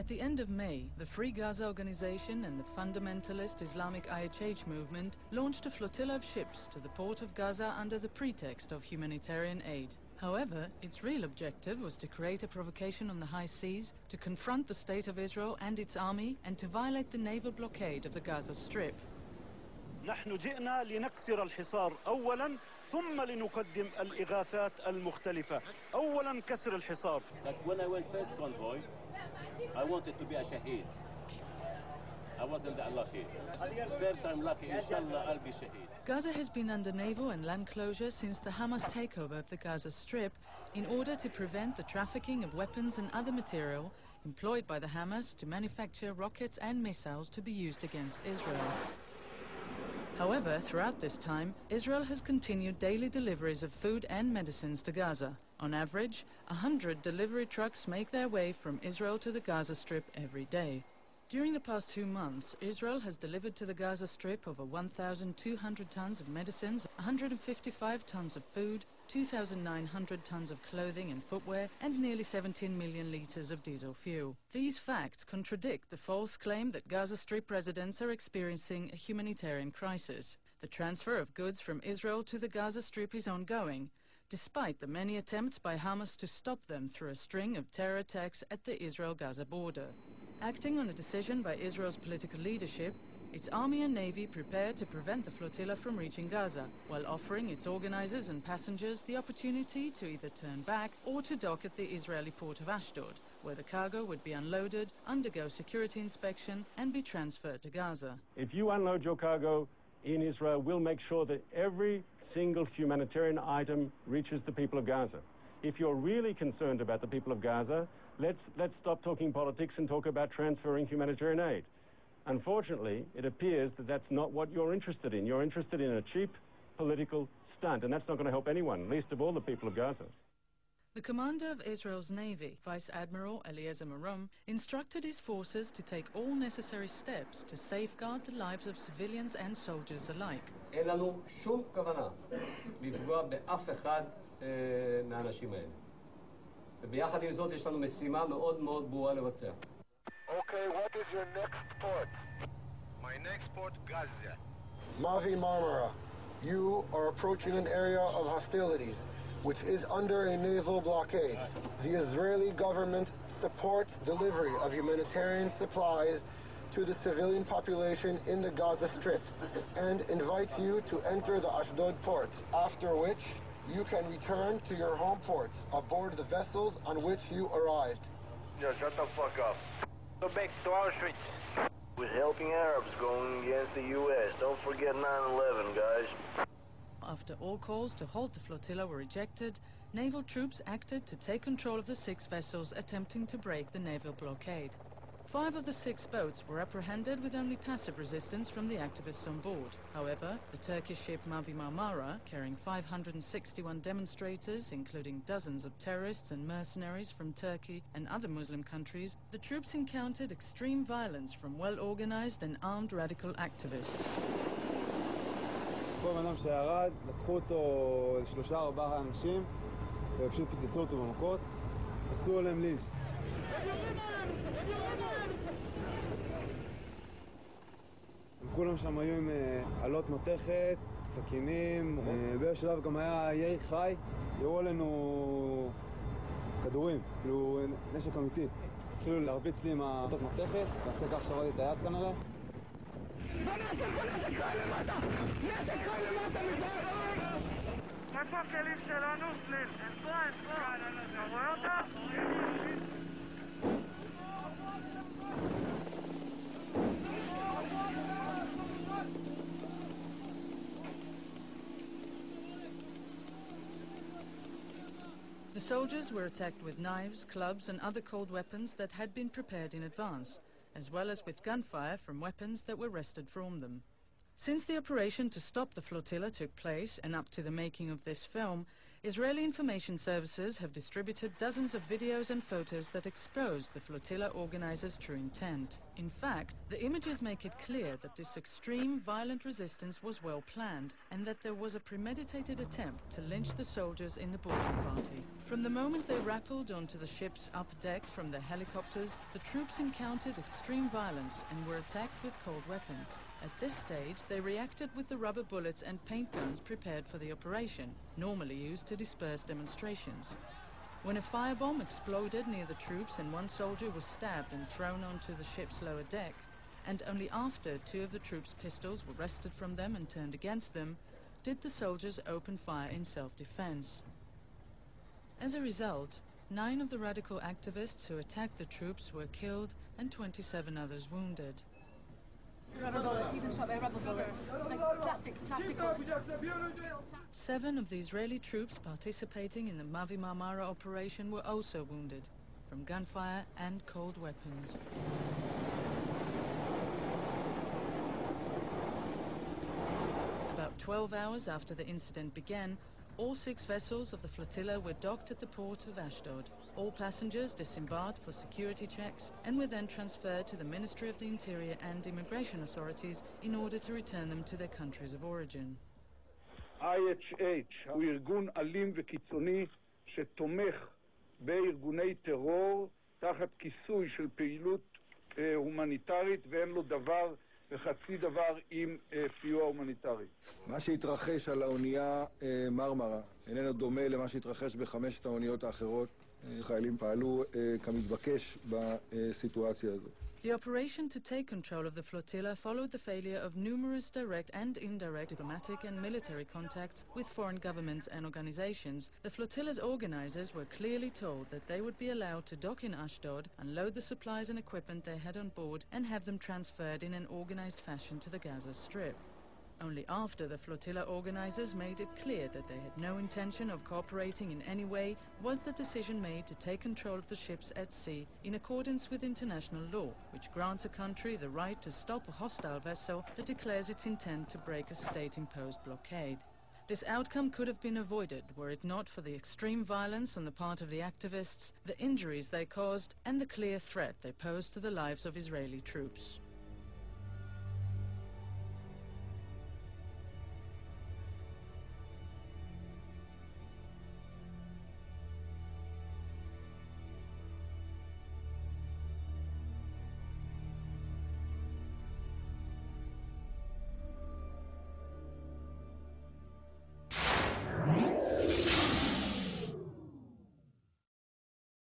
At the end of May, the Free Gaza organization and the fundamentalist Islamic IHH movement launched a flotilla of ships to the port of Gaza under the pretext of humanitarian aid. However, its real objective was to create a provocation on the high seas, to confront the State of Israel and its army, and to violate the naval blockade of the Gaza Strip. نحن جئنا لنكسر الحصار أولاً ثم لنقدم الإغاثات المختلفة. أولاً كسر الحصار. Like when I went first convoy, I wanted to be a shaheed. I wasn't that lucky. Third time lucky, inshallah, I'll be shaheed. Gaza has been under naval and land closure since the Hamas takeover of the Gaza Strip in order to prevent the trafficking of weapons and other material employed by the Hamas to manufacture rockets and missiles to be used against Israel. However, throughout this time, Israel has continued daily deliveries of food and medicines to Gaza. On average, 100 delivery trucks make their way from Israel to the Gaza Strip every day. During the past 2 months, Israel has delivered to the Gaza Strip over 1,200 tons of medicines, 155 tons of food, 2,900 tons of clothing and footwear, and nearly 17 million litres of diesel fuel. These facts contradict the false claim that Gaza Strip residents are experiencing a humanitarian crisis. The transfer of goods from Israel to the Gaza Strip is ongoing, despite the many attempts by Hamas to stop them through a string of terror attacks at the Israel-Gaza border. Acting on a decision by Israel's political leadership, its army and navy prepare to prevent the flotilla from reaching Gaza, while offering its organizers and passengers the opportunity to either turn back or to dock at the Israeli port of Ashdod, where the cargo would be unloaded, undergo security inspection, and be transferred to Gaza. If you unload your cargo in Israel, we'll make sure that every single humanitarian item reaches the people of Gaza. If you're really concerned about the people of Gaza, let's stop talking politics and talk about transferring humanitarian aid. Unfortunately, it appears that that's not what you're interested in. You're interested in a cheap political stunt, and that's not going to help anyone, least of all the people of Gaza. The commander of Israel's Navy, Vice Admiral Eliezer Meron, instructed his forces to take all necessary steps to safeguard the lives of civilians and soldiers alike. אין לנו שום כוונה לפגוע באף אחד מהאנשים האלה. וביחד עם זאת יש לנו משימה מאוד מאוד ברורה לבצע. Okay, what is your next port? My next port, Gaza. Mavi Marmara, you are approaching an area of hostilities, which is under a naval blockade. The Israeli government supports delivery of humanitarian supplies to the civilian population in the Gaza Strip and invites you to enter the Ashdod port, after which you can return to your home ports aboard the vessels on which you arrived. Yeah, shut the fuck up. Go back to Auschwitz. We're helping Arabs going against the U.S. Don't forget 9/11, guys. After all calls to halt the flotilla were rejected, naval troops acted to take control of the 6 vessels attempting to break the naval blockade. 5 of the 6 boats were apprehended with only passive resistance from the activists on board. However, the Turkish ship Mavi Marmara, carrying 561 demonstrators, including dozens of terrorists and mercenaries from Turkey and other Muslim countries, the troops encountered extreme violence from well-organized and armed radical activists. כל בן אדם שירד, לקחו אותו 3-4 אנשים ופשוט פיצצו אותו במכות, עשו עליהם לינץ'. כולם שם היו עם עלות מתכת, סכינים, באיזשהו שלב גם היה ירי חי, ירו עלינו כדורים, כאילו נשק אמיתי. התחילו להרביץ לי עם העלות מתכת, ועשה כך שברתי את היד כנראה. איפה הכלים שלנו? סליל, אין פה, אתה רואה אותה? The soldiers were attacked with knives, clubs and other cold weapons that had been prepared in advance, as well as with gunfire from weapons that were wrested from them. Since the operation to stop the flotilla took place, and up to the making of this film, Israeli information services have distributed dozens of videos and photos that expose the flotilla organizers' true intent. In fact, the images make it clear that this extreme, violent resistance was well planned and that there was a premeditated attempt to lynch the soldiers in the boarding party. From the moment they rappelled onto the ship's upper deck from their helicopters, the troops encountered extreme violence and were attacked with cold weapons. At this stage, they reacted with the rubber bullets and paint guns prepared for the operation, normally used to disperse demonstrations. When a firebomb exploded near the troops and one soldier was stabbed and thrown onto the ship's lower deck, and only after 2 of the troops' pistols were wrested from them and turned against them, did the soldiers open fire in self-defense. As a result, 9 of the radical activists who attacked the troops were killed and 27 others wounded. Rubber bullet, even shot by a rubber bullet. Like plastic bullet. 7 of the Israeli troops participating in the Mavi Marmara operation were also wounded from gunfire and cold weapons. About 12 hours after the incident began, all 6 vessels of the flotilla were docked at the port of Ashdod. All passengers disembarked for security checks and were then transferred to the Ministry of the Interior and Immigration authorities in order to return them to their countries of origin. IHH הוא ארגון אלים וקיצוני שתומך בארגוני טרור תחת כיסוי של פעילות הומניטרית ואין לו דבר וחצי דבר עם סיוע הומניטרי. מה שהתרחש על האונייה מרמרה איננו דומה למה שהתרחש ב5 האוניות האחרות. חיילים פעלו כמתבקש בסיטואציה הזו. The operation to take control of the flotilla followed the failure of numerous direct and indirect diplomatic and military contacts with foreign governments and organizations. The flotilla's organizers were clearly told that they would be allowed to dock in Ashdod, unload the supplies and equipment they had on board, and have them transferred in an organized fashion to the Gaza Strip. Only after the flotilla organizers made it clear that they had no intention of cooperating in any way was the decision made to take control of the ships at sea in accordance with international law, which grants a country the right to stop a hostile vessel that declares its intent to break a state-imposed blockade. This outcome could have been avoided were it not for the extreme violence on the part of the activists, the injuries they caused, and the clear threat they posed to the lives of Israeli troops.